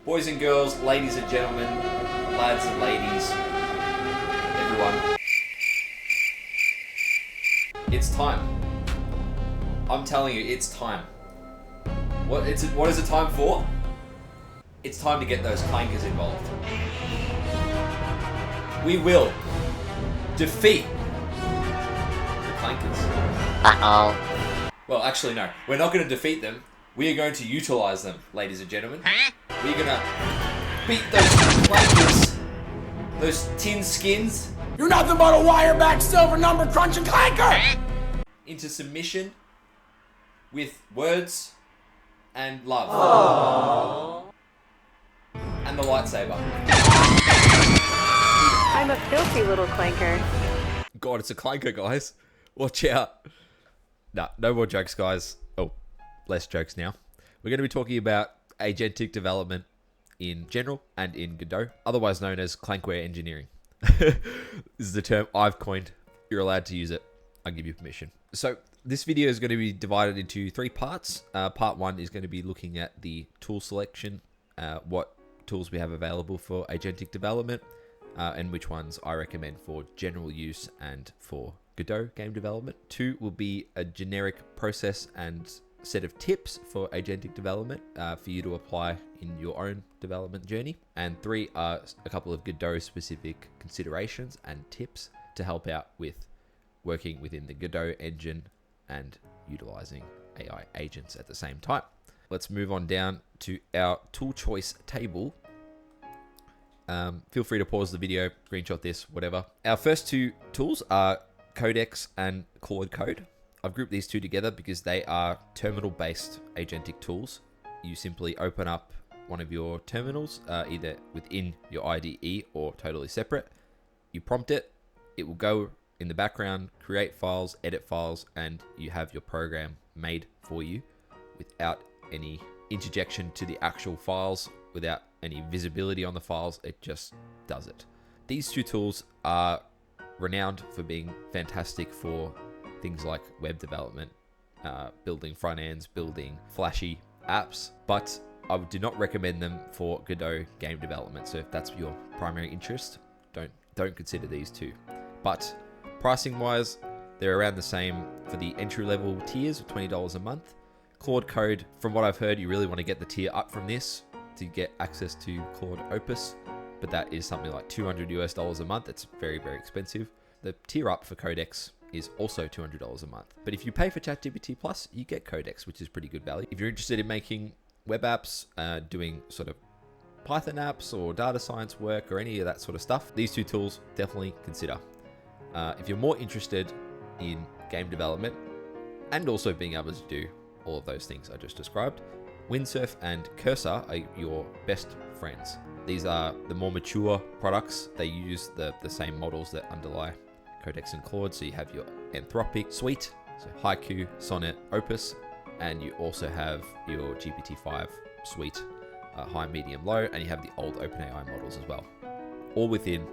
Boys and girls, ladies and gentlemen, lads and ladies, everyone. It's time. I'm telling you, it's time. What is it time for? It's time to get those clankers involved. We will defeat the clankers. Uh-oh. Well, actually, no. We're not going to defeat them. We are going to utilize them, ladies and gentlemen. We're going to beat those clankers, those tin skins. You're nothing but a wire-back silver number crunching clanker! Into submission with words and love. Aww. And the lightsaber. I'm a filthy little clanker. God, it's a clanker, guys. Watch out. Nah, no more jokes, guys. Oh, less jokes now. We're going to be talking about agentic development in general and in Godot, otherwise known as Clankware engineering. This is the term I've coined. You're allowed to use it. I'll give you permission. So this video is going to be divided into 3 parts. Part 1 is going to be looking at the tool selection, what tools we have available for agentic development, and which ones I recommend for general use and for Godot game development. 2 will be a generic process and set of tips for agentic development for you to apply in your own development journey. And 3 are a couple of Godot specific considerations and tips to help out with working within the Godot engine and utilizing AI agents at the same time. Let's move on down to our tool choice table. Feel free to pause the video, screenshot this, whatever. Our first 2 tools are Codex and Claude Code. I've grouped these 2 together because they are terminal-based agentic tools. You simply open up one of your terminals, either within your IDE or totally separate. You prompt it, it will go in the background, create files, edit files, and you have your program made for you without any interjection to the actual files, without any visibility on the files. It just does it. These 2 tools are renowned for being fantastic for things like web development, building front ends, building flashy apps, but I do not recommend them for Godot game development. So if that's your primary interest, don't consider these 2. But pricing wise, they're around the same for the entry level tiers of $20 a month. Claude Code, from what I've heard, you really want to get the tier up from this to get access to Claude Opus, but that is something like $200 a month. It's very, very expensive. The tier up for Codex is also $200 a month. But if you pay for ChatGPT Plus, you get Codex, which is pretty good value. If you're interested in making web apps, doing sort of Python apps or data science work or any of that sort of stuff, these 2 tools definitely consider. If you're more interested in game development and also being able to do all of those things I just described, Windsurf and Cursor are your best friends. These are the more mature products. They use the same models that underlie Codex and Claude. So you have your Anthropic suite, so Haiku, Sonnet, Opus, and you also have your GPT-5 suite, high, medium, low, and you have the old OpenAI models as well, all within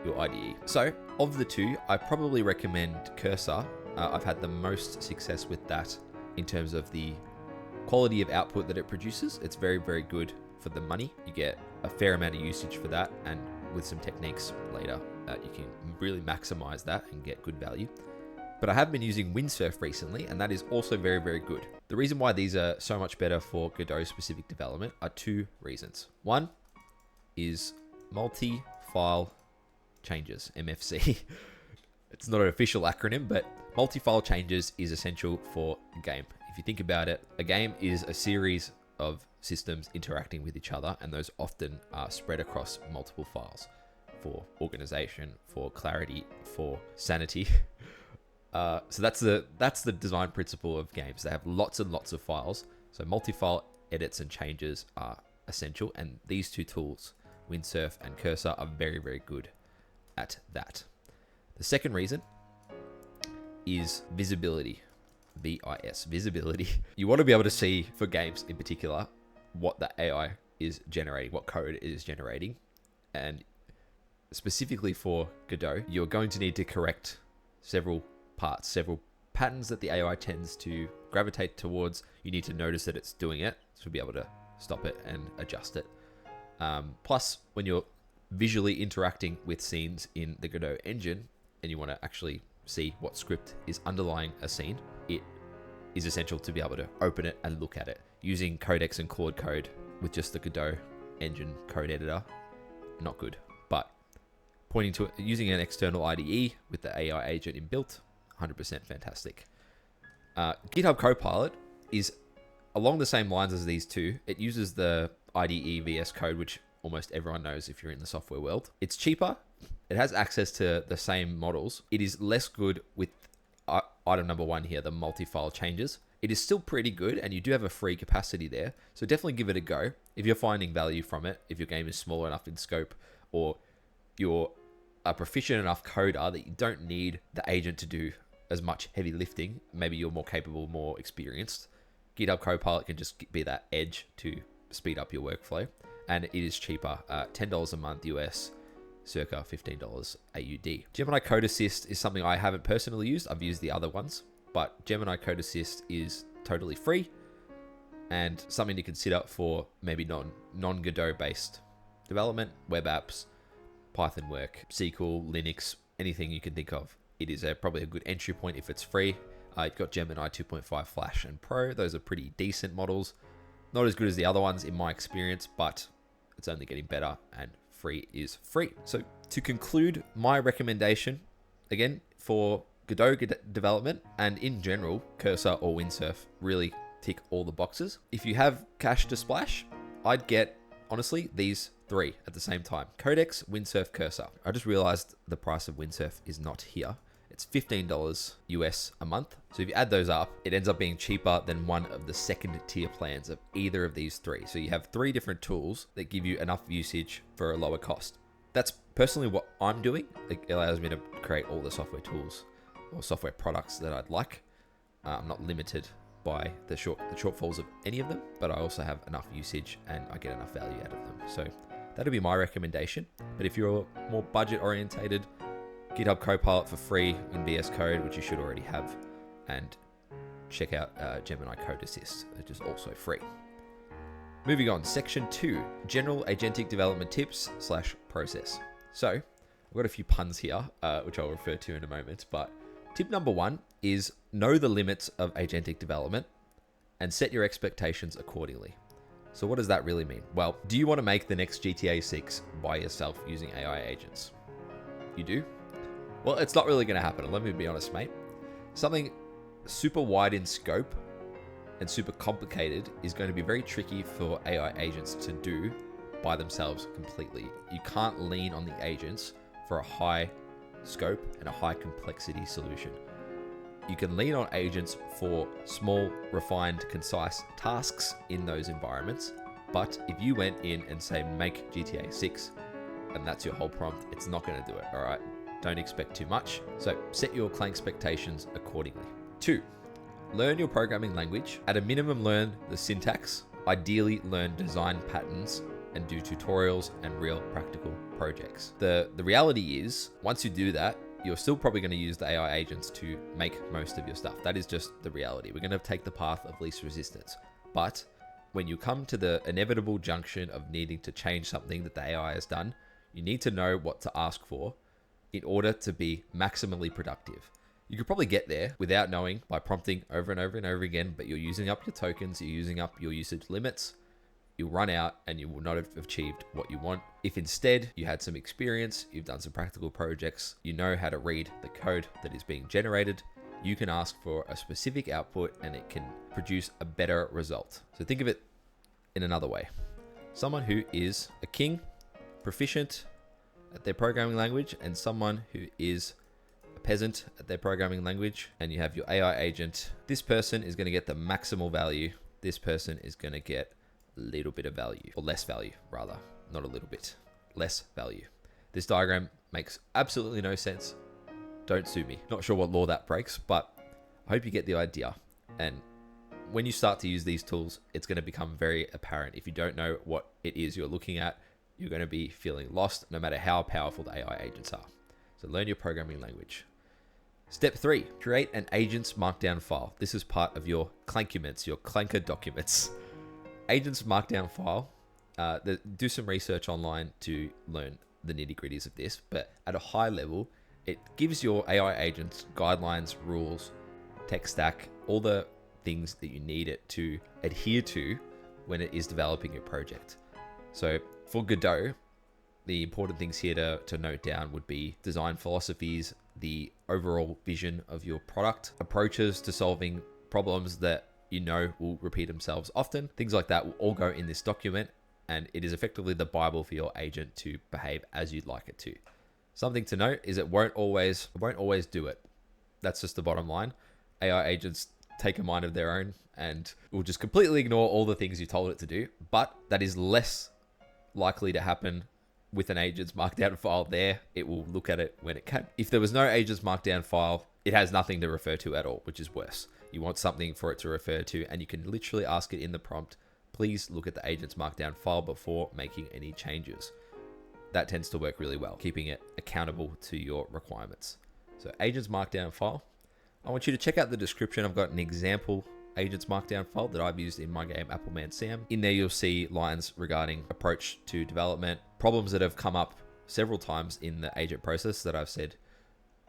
your IDE. So of the 2, I probably recommend Cursor. I've had the most success with that in terms of the quality of output that it produces. It's very, very good for the money. You get a fair amount of usage for that, and with some techniques later, you can really maximize that and get good value. But I have been using Windsurf recently, and that is also very, very good. The reason why these are so much better for Godot specific development are 2 reasons. One is multi-file changes, MFC. It's not an official acronym, but multi-file changes is essential for a game. If you think about it, a game is a series of systems interacting with each other, and those often are spread across multiple files for organization, for clarity, for sanity. So that's the design principle of games. They have lots and lots of files. So multi-file edits and changes are essential, and these 2 tools, Windsurf and Cursor, are very, very good at that. The second reason is visibility. VIS, visibility. You want to be able to see, for games in particular, what the AI is generating, what code it is generating. And specifically for Godot, you're going to need to correct several parts, several patterns that the AI tends to gravitate towards. You need to notice that it's doing it to be able to stop it and adjust it. Plus, when you're visually interacting with scenes in the Godot engine and you want to actually see what script is underlying a scene, it is essential to be able to open it and look at it. Using codecs and Claude code with just the Godot engine code editor, not good. But pointing to it, using an external IDE with the AI agent inbuilt, 100% fantastic. GitHub Copilot is along the same lines as these two. It uses the IDE VS Code, which almost everyone knows if you're in the software world. It's cheaper. It has access to the same models. It is less good with item number 1 here, the multi-file changes. It is still pretty good, and you do have a free capacity there. So definitely give it a go if you're finding value from it, if your game is small enough in scope, or you're a proficient enough coder that you don't need the agent to do as much heavy lifting. Maybe you're more capable, more experienced. GitHub Copilot can just be that edge to speed up your workflow. And it is cheaper, $10 a month US, circa $15 AUD. Gemini Code Assist is something I haven't personally used. I've used the other ones, but Gemini Code Assist is totally free and something to consider for maybe non-Godot based development, web apps, Python work, SQL, Linux, anything you can think of. It is probably a good entry point if it's free. You've got Gemini 2.5 Flash and Pro. Those are pretty decent models. Not as good as the other ones in my experience, but it's only getting better, and free is free. So to conclude, my recommendation, again, for Godot development and in general, Cursor or Windsurf really tick all the boxes. If you have cash to splash, I'd get, honestly, these 3 at the same time. Codex, Windsurf, Cursor. I just realized the price of Windsurf is not here. It's $15 US a month. So if you add those up, it ends up being cheaper than one of the second tier plans of either of these 3. So you have 3 different tools that give you enough usage for a lower cost. That's personally what I'm doing. It allows me to create all the software tools or software products that I'd like. I'm not limited by the shortfalls of any of them, but I also have enough usage and I get enough value out of them. So that'd be my recommendation. But if you're more budget orientated, GitHub Copilot for free in VS Code, which you should already have, and check out Gemini Code Assist, which is also free. Moving on, section 2, general agentic development tips / process. So I've got a few puns here, which I'll refer to in a moment, but tip number 1 is know the limits of agentic development and set your expectations accordingly. So what does that really mean? Well, do you want to make the next GTA 6 by yourself using AI agents? You do? Well, it's not really going to happen. Let me be honest, mate. Something super wide in scope and super complicated is going to be very tricky for AI agents to do by themselves completely. You can't lean on the agents for a high scope and a high complexity solution. You can lean on agents for small, refined, concise tasks in those environments. But if you went in and say, make GTA 6, and that's your whole prompt, it's not going to do it, all right? Don't expect too much. So set your Clank expectations accordingly. 2, learn your programming language. At a minimum, learn the syntax. Ideally, learn design patterns and do tutorials and real practical projects. The reality is, once you do that, you're still probably going to use the AI agents to make most of your stuff. That is just the reality. We're going to take the path of least resistance. But when you come to the inevitable junction of needing to change something that the AI has done, you need to know what to ask for in order to be maximally productive. You could probably get there without knowing by prompting over and over and over again, but you're using up your tokens, you're using up your usage limits, you'll run out and you will not have achieved what you want. If instead you had some experience, you've done some practical projects, you know how to read the code that is being generated, you can ask for a specific output and it can produce a better result. So think of it in another way. Someone who is a king, proficient at their programming language, and someone who is a peasant at their programming language, and you have your AI agent. This person is going to get the maximal value. This person is going to get a little bit of value, or less value rather, not a little bit, less value. This diagram makes absolutely no sense. Don't sue me. Not sure what law that breaks, but I hope you get the idea. And when you start to use these tools, it's going to become very apparent. If you don't know what it is you're looking at, you're going to be feeling lost no matter how powerful the AI agents are. So learn your programming language. Step 3, create an agents markdown file. This is part of your Clancuments, your Clanker documents. Agents markdown file Do some research online to learn the nitty gritties of this, but at a high level, it gives your AI agents guidelines, rules, tech stack, all the things that you need it to adhere to when it is developing your project. So for Godot, the important things here to note down would be design philosophies, the overall vision of your product, approaches to solving problems that you know will repeat themselves often. Things like that will all go in this document, and it is effectively the Bible for your agent to behave as you'd like it to. Something to note is it won't always do it. That's just the bottom line. AI agents take a mind of their own and will just completely ignore all the things you told it to do, but that is less likely to happen with an agent's markdown file there. It will look at it when it can. If there was no agent's markdown file, it has nothing to refer to at all, which is worse. You want something for it to refer to, and you can literally ask it in the prompt, please look at the agent's markdown file before making any changes. That tends to work really well, keeping it accountable to your requirements. So agent's markdown file. I want you to check out the description. I've got an example agent's markdown file that I've used in my game Appleman Sam. In there, you'll see lines regarding approach to development, problems that have come up several times in the agent process that I've said,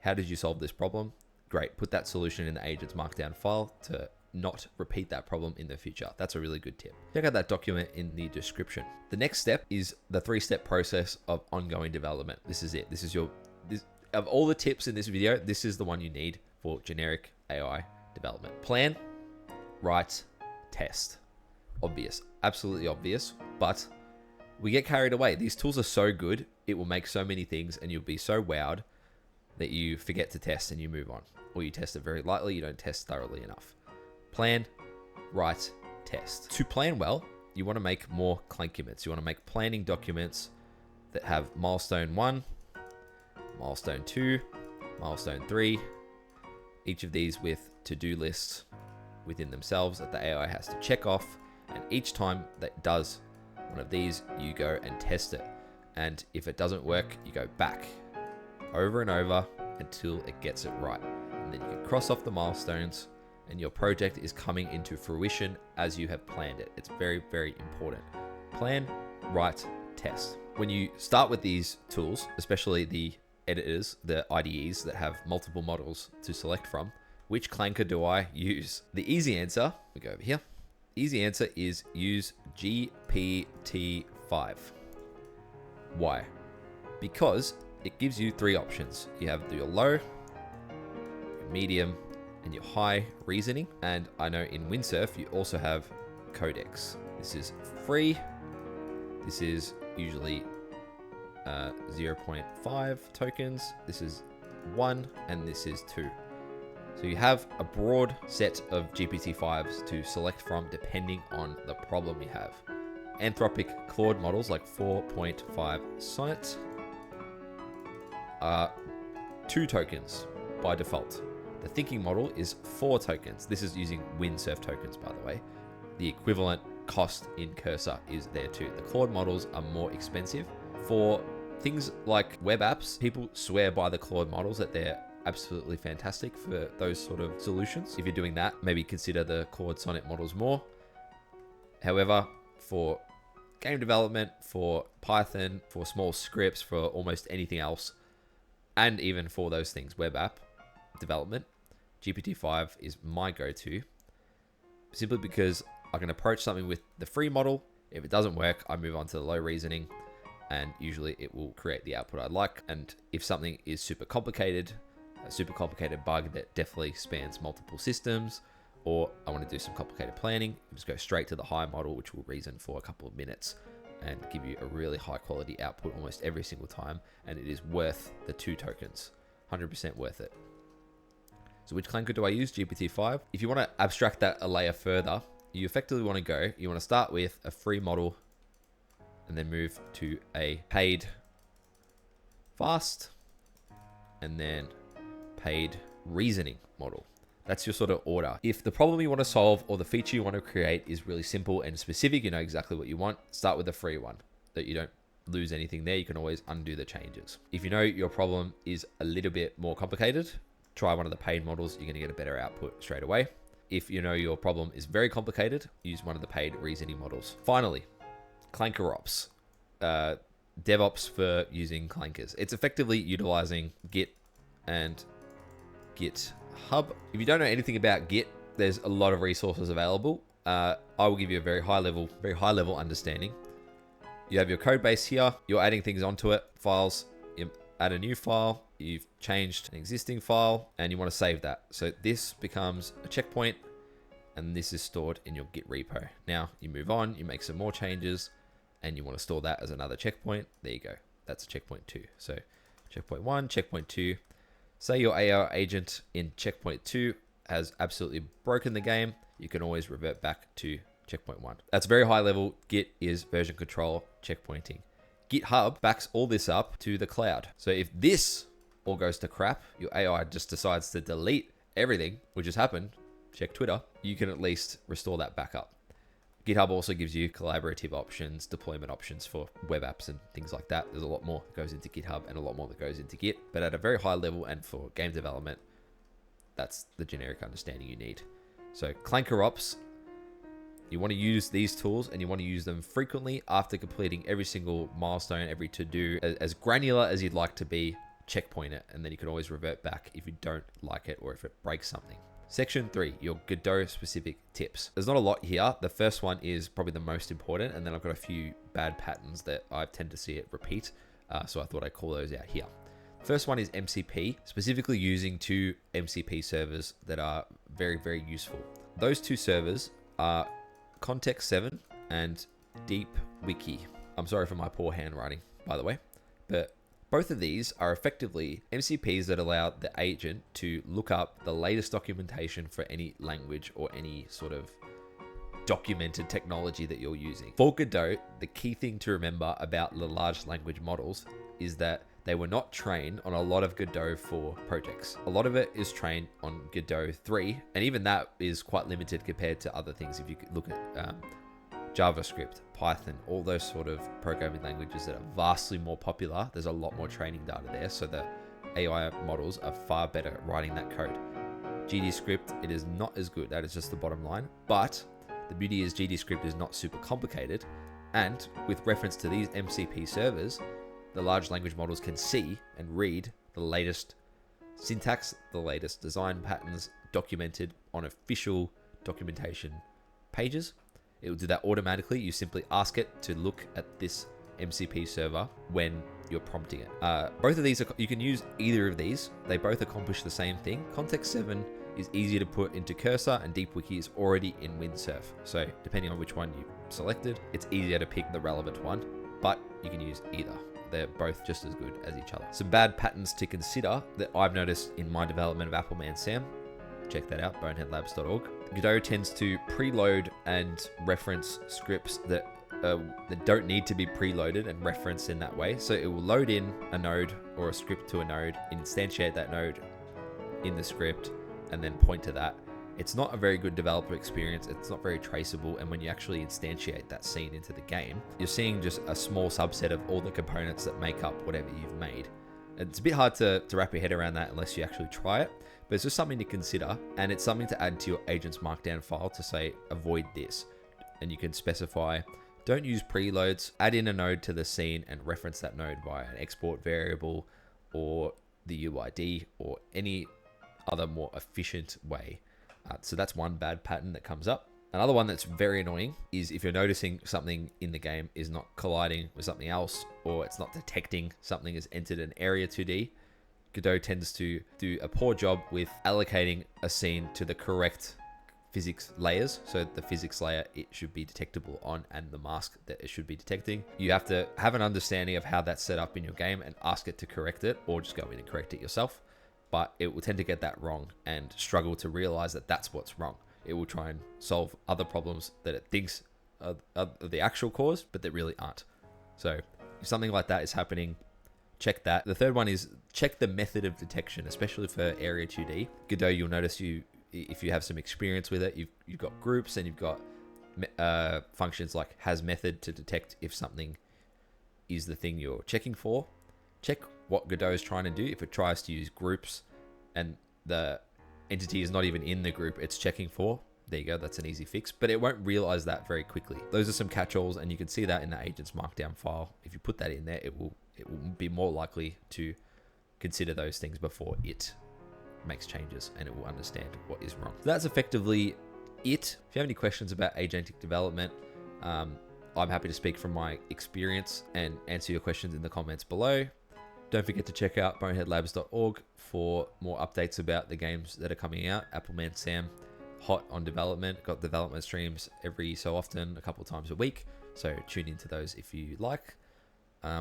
how did you solve this problem? Great, put that solution in the agent's markdown file to not repeat that problem in the future. That's a really good tip. Check out that document in the description. The next step is the 3-step process of ongoing development. This is it. Of all the tips in this video, this is the one you need for generic AI development. Plan, write, test. Obvious, absolutely obvious, but we get carried away. These tools are so good, it will make so many things, and you'll be so wowed that you forget to test and you move on. Or you test it very lightly, you don't test thoroughly enough. Plan, write, test. To plan well, you want to make more Clankware. You want to make planning documents that have milestone 1, milestone 2, milestone 3, each of these with to-do lists within themselves that the AI has to check off. And each time that does one of these, you go and test it. And if it doesn't work, you go back over and over until it gets it right. And then you can cross off the milestones and your project is coming into fruition as you have planned it. It's very, very important. Plan, write, test. When you start with these tools, especially the editors, the IDEs that have multiple models to select from, which Clankware do I use? The easy answer, we go over here. Easy answer is use GPT-5. Why? Because it gives you 3 options. You have your low, your medium, and your high reasoning. And I know in Windsurf, you also have Codex. This is free. This is usually 0.5 tokens. This is 1, and this is 2. So you have a broad set of GPT-5s to select from depending on the problem you have. Anthropic Claude models like 4.5 Sonnet are 2 tokens by default. The thinking model is 4 tokens. This is using Windsurf tokens, by the way. The equivalent cost in Cursor is there too. The Claude models are more expensive. For things like web apps, people swear by the Claude models that they're absolutely fantastic for those sort of solutions. If you're doing that, maybe consider the Claude Sonnet models more. However, for game development, for Python, for small scripts, for almost anything else, and even for those things, web app development, GPT-5 is my go-to, simply because I can approach something with the free model. If it doesn't work, I move on to the low reasoning, and usually it will create the output I'd like. And if something is super complicated, a super complicated bug that definitely spans multiple systems, or I want to do some complicated planning, just go straight to the high model, which will reason for a couple of minutes and give you a really high quality output almost every single time. And it is worth the 2 tokens, 100% worth it. So which Clankware do I use? GPT-5. If you want to abstract that a layer further, you effectively want to start with a free model and then move to a paid fast and then paid reasoning model. That's your sort of order. If the problem you want to solve or the feature you want to create is really simple and specific, you know exactly what you want, start with the free one, that you don't lose anything there. You can always undo the changes. If you know your problem is a little bit more complicated, try one of the paid models. You're going to get a better output straight away. If you know your problem is very complicated, use one of the paid reasoning models. Finally, Clanker Ops, DevOps for using clankers. It's effectively utilizing Git and GitHub. If you don't know anything about Git, there's a lot of resources available. I will give you a very high level understanding. You have your code base here. You're adding things onto it. Files. You add a new file. You've changed an existing file, and you want to save that. So this becomes a checkpoint, and this is stored in your Git repo. Now you move on. You make some more changes, and you want to store that as another checkpoint. There you go. That's checkpoint 2. So checkpoint 1, checkpoint 2. Say your AI agent in checkpoint 2 has absolutely broken the game. You can always revert back to checkpoint 1. That's very high level. Git is version control checkpointing. GitHub backs all this up to the cloud. So if this all goes to crap, your AI just decides to delete everything, which has happened, check Twitter, you can at least restore that back up. GitHub also gives you collaborative options, deployment options for web apps and things like that. There's a lot more that goes into GitHub and a lot more that goes into Git, but at a very high level and for game development, that's the generic understanding you need. So Clanker Ops, you want to use these tools and you want to use them frequently after completing every single milestone, every to-do, as granular as you'd like to be, checkpoint it, and then you can always revert back if you don't like it or if it breaks something. Section 3, your Godot specific tips. There's not a lot here. The first one is probably the most important, and then I've got a few bad patterns that I tend to see it repeat, so I thought I'd call those out here. First one is MCP, specifically using 2 MCP servers that are very, very useful. Those 2 servers are Context 7 and DeepWiki. I'm sorry for my poor handwriting, by the way, but both of these are effectively MCPs that allow the agent to look up the latest documentation for any language or any sort of documented technology that you're using. For Godot, the key thing to remember about the large language models is that they were not trained on a lot of Godot 4 projects. A lot of it is trained on Godot 3, and even that is quite limited compared to other things. If you could look at JavaScript, Python, all those sort of programming languages that are vastly more popular, there's a lot more training data there, so the AI models are far better at writing that code. GDScript, it is not as good, that is just the bottom line, but the beauty is GDScript is not super complicated, and with reference to these MCP servers, the large language models can see and read the latest syntax, the latest design patterns documented on official documentation pages. It will do that automatically. You simply ask it to look at this MCP server when you're prompting it. Both of these, you can use either of these. They both accomplish the same thing. Context 7 is easier to put into Cursor, and DeepWiki is already in Windsurf. So depending on which one you selected, it's easier to pick the relevant one, but you can use either. They're both just as good as each other. Some bad patterns to consider that I've noticed in my development of Appleman Sam. Check that out, boneheadlabs.org. Godot tends to preload and reference scripts that don't need to be preloaded and referenced in that way. So it will load in a node or a script to a node, instantiate that node in the script, and then point to that. It's not a very good developer experience. It's not very traceable. And when you actually instantiate that scene into the game, you're seeing just a small subset of all the components that make up whatever you've made. It's a bit hard to wrap your head around that unless you actually try it, but it's just something to consider. And it's something to add to your agent's markdown file to say, avoid this. And you can specify, don't use preloads, add in a node to the scene and reference that node via an export variable or the UID or any other more efficient way. So that's one bad pattern that comes up. Another one that's very annoying is if you're noticing something in the game is not colliding with something else, or it's not detecting something has entered an area 2D, Godot tends to do a poor job with allocating a scene to the correct physics layers. So the physics layer it should be detectable on, and the mask that it should be detecting. You have to have an understanding of how that's set up in your game and ask it to correct it, or just go in and correct it yourself. But it will tend to get that wrong and struggle to realize that that's what's wrong. It will try and solve other problems that it thinks are the actual cause, but that really aren't. So if something like that is happening, check that. The third one is check the method of detection, especially for Area 2D. Godot, you'll notice if you have some experience with it, you've got groups and you've got functions like has method to detect if something is the thing you're checking for. Check what Godot is trying to do. If it tries to use groups and the entity is not even in the group it's checking for, There you go, that's an easy fix, but it won't realize that very quickly. Those are some catch-alls, and you can see that in the agents markdown file. If you put that in there, it will be more likely to consider those things before it makes changes, and it will understand what is wrong. So that's effectively it. If you have any questions about agentic development, I'm happy to speak from my experience and answer your questions in the comments below. Don't forget to check out boneheadlabs.org for more updates about the games that are coming out. Appleman Sam, hot on development. Got development streams every so often, a couple of times a week. So tune into those if you like,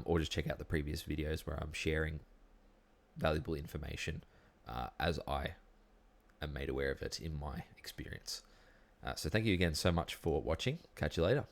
or just check out the previous videos where I'm sharing valuable information as I am made aware of it in my experience. So thank you again so much for watching. Catch you later.